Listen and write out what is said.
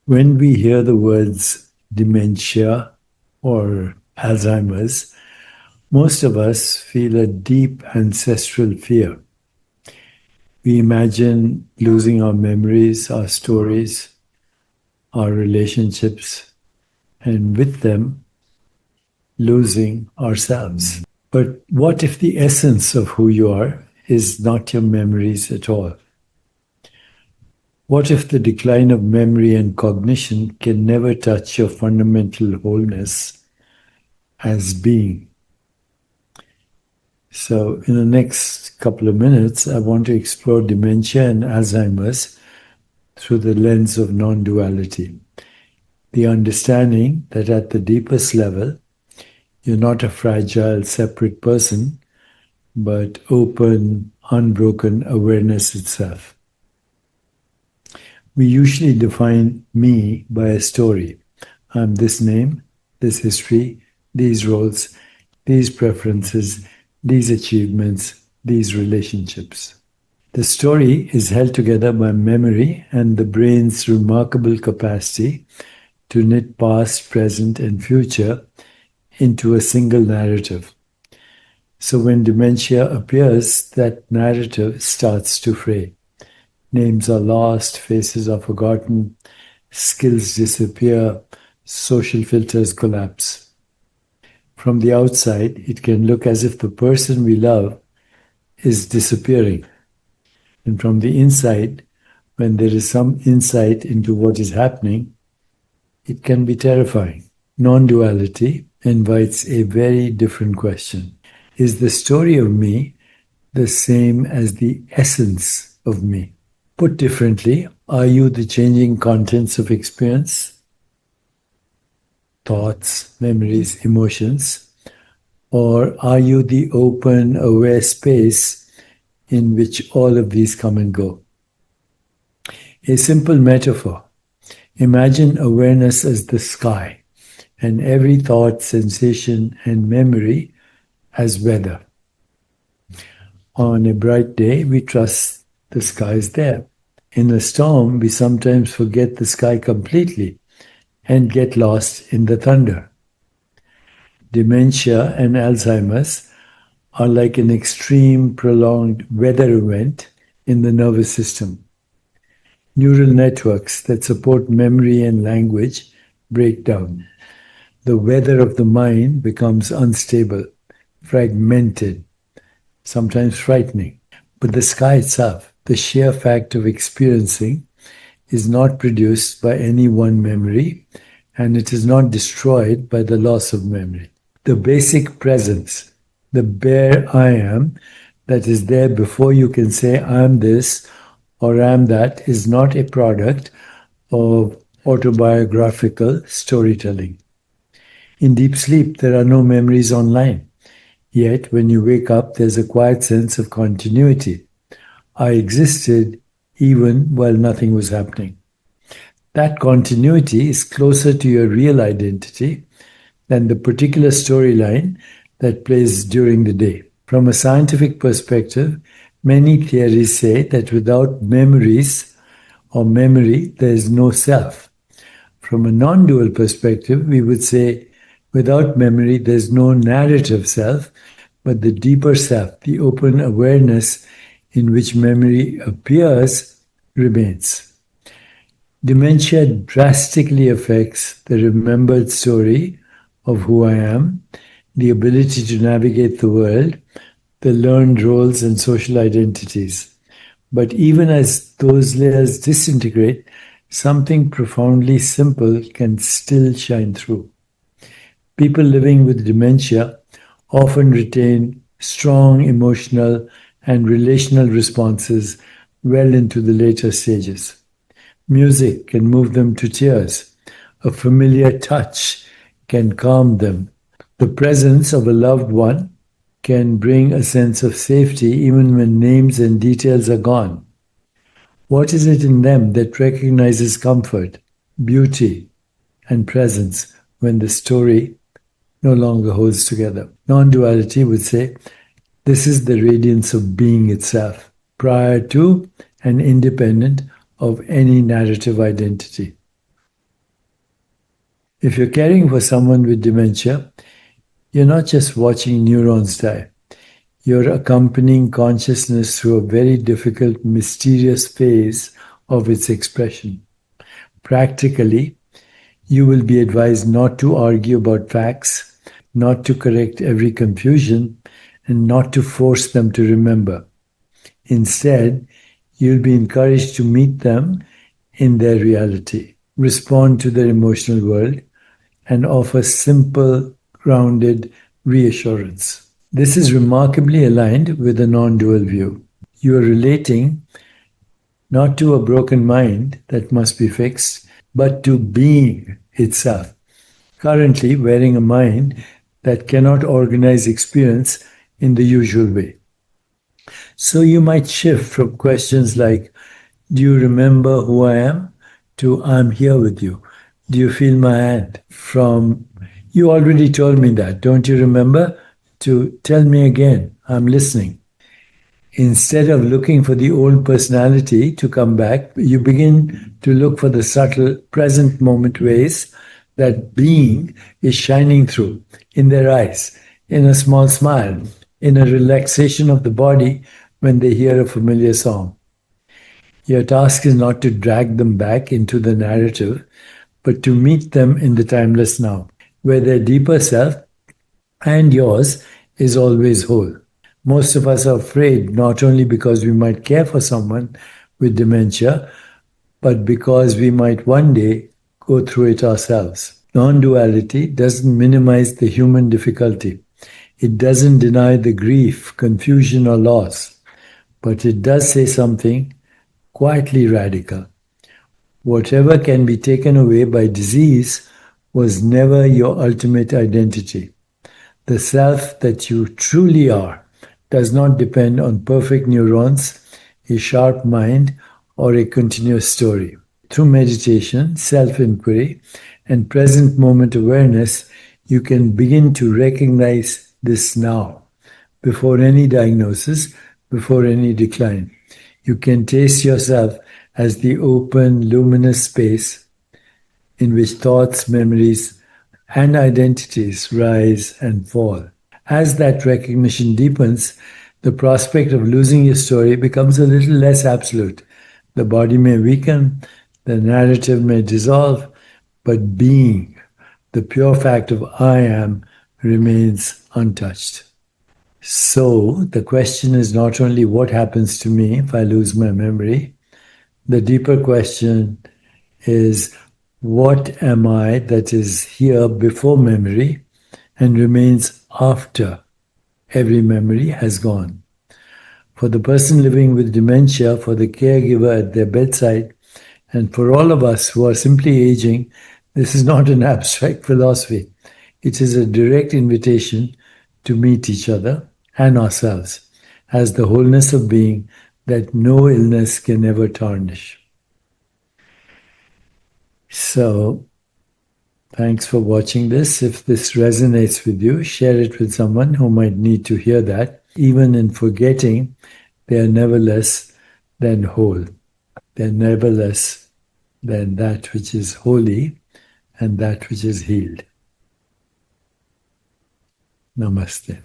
When we hear the words dementia or Alzheimer's, most of us feel a deep ancestral fear. We imagine losing our memories, our stories, our relationships, and with them, losing ourselves. But what if the essence of who you are is not your memories at all? What if the decline of memory and cognition can never touch your fundamental wholeness as being? So in the next couple of minutes, I want to explore dementia and Alzheimer's through the lens of non-duality. The understanding that at the deepest level, you're not a fragile, separate person, but open, unbroken awareness itself. We usually define me by a story. I'm this name, this history, these roles, these preferences, these achievements, these relationships. The story is held together by memory and the brain's remarkable capacity to knit past, present, and future into a single narrative. So when dementia appears, that narrative starts to fray. Names are lost, faces are forgotten, skills disappear, social filters collapse. From the outside, it can look as if the person we love is disappearing. And from the inside, when there is some insight into what is happening, it can be terrifying. Non-duality invites a very different question. Is the story of me the same as the essence of me? Put differently, are you the changing contents of experience, thoughts, memories, emotions, or are you the open, aware space in which all of these come and go? A simple metaphor. Imagine awareness as the sky, and every thought, sensation, and memory as weather. On a bright day, we trust the sky is there. In a storm, we sometimes forget the sky completely and get lost in the thunder. Dementia and Alzheimer's are like an extreme, prolonged weather event in the nervous system. Neural networks that support memory and language break down. The weather of the mind becomes unstable, fragmented, sometimes frightening. But the sky itself, the sheer fact of experiencing, is not produced by any one memory, and it is not destroyed by the loss of memory. The basic presence, the bare I am that is there before you can say I am this or I am that, is not a product of autobiographical storytelling. In deep sleep, there are no memories online. Yet, when you wake up, there's a quiet sense of continuity. I existed even while nothing was happening. That continuity is closer to your real identity than the particular storyline that plays during the day. From a scientific perspective, many theories say that without memories or memory, there is no self. From a non-dual perspective, we would say without memory, there's no narrative self, but the deeper self, the open awareness in which memory appears, remains. Dementia drastically affects the remembered story of who I am, the ability to navigate the world, the learned roles and social identities. But even as those layers disintegrate, something profoundly simple can still shine through. People living with dementia often retain strong emotional and relational responses well into the later stages. Music can move them to tears. A familiar touch can calm them. The presence of a loved one can bring a sense of safety even when names and details are gone. What is it in them that recognizes comfort, beauty, and presence when the story no longer holds together? Non-duality would say, this is the radiance of being itself, prior to and independent of any narrative identity. If you're caring for someone with dementia, you're not just watching neurons die. You're accompanying consciousness through a very difficult, mysterious phase of its expression. Practically, you will be advised not to argue about facts, not to correct every confusion, and not to force them to remember. Instead, you'll be encouraged to meet them in their reality, respond to their emotional world, and offer simple, grounded reassurance. This is remarkably aligned with a non-dual view. You are relating not to a broken mind that must be fixed, but to being itself, currently wearing a mind that cannot organize experience in the usual way. So you might shift from questions like, do you remember who I am? To, I'm here with you. Do you feel my hand? From, you already told me that, don't you remember? To, tell me again, I'm listening. Instead of looking for the old personality to come back, you begin to look for the subtle present moment ways that being is shining through in their eyes, in a small smile, in a relaxation of the body when they hear a familiar song. Your task is not to drag them back into the narrative, but to meet them in the timeless now, where their deeper self and yours is always whole. Most of us are afraid not only because we might care for someone with dementia, but because we might one day go through it ourselves. Non-duality doesn't minimize the human difficulty. It doesn't deny the grief, confusion, or loss, but it does say something quietly radical. Whatever can be taken away by disease was never your ultimate identity. The self that you truly are does not depend on perfect neurons, a sharp mind, or a continuous story. Through meditation, self-inquiry, and present moment awareness, you can begin to recognize this now, before any diagnosis, before any decline. You can taste yourself as the open, luminous space in which thoughts, memories, and identities rise and fall. As that recognition deepens, the prospect of losing your story becomes a little less absolute. The body may weaken, the narrative may dissolve, but being, the pure fact of I am, remains untouched. So the question is not only what happens to me if I lose my memory, the deeper question is what am I that is here before memory and remains after every memory has gone. For the person living with dementia, for the caregiver at their bedside, and for all of us who are simply aging, this is not an abstract philosophy. It is a direct invitation to meet each other and ourselves as the wholeness of being that no illness can ever tarnish. So, thanks for watching this. If this resonates with you, share it with someone who might need to hear that. Even in forgetting, they are never less than whole. They're never less than that which is holy and that which is healed. Namaste.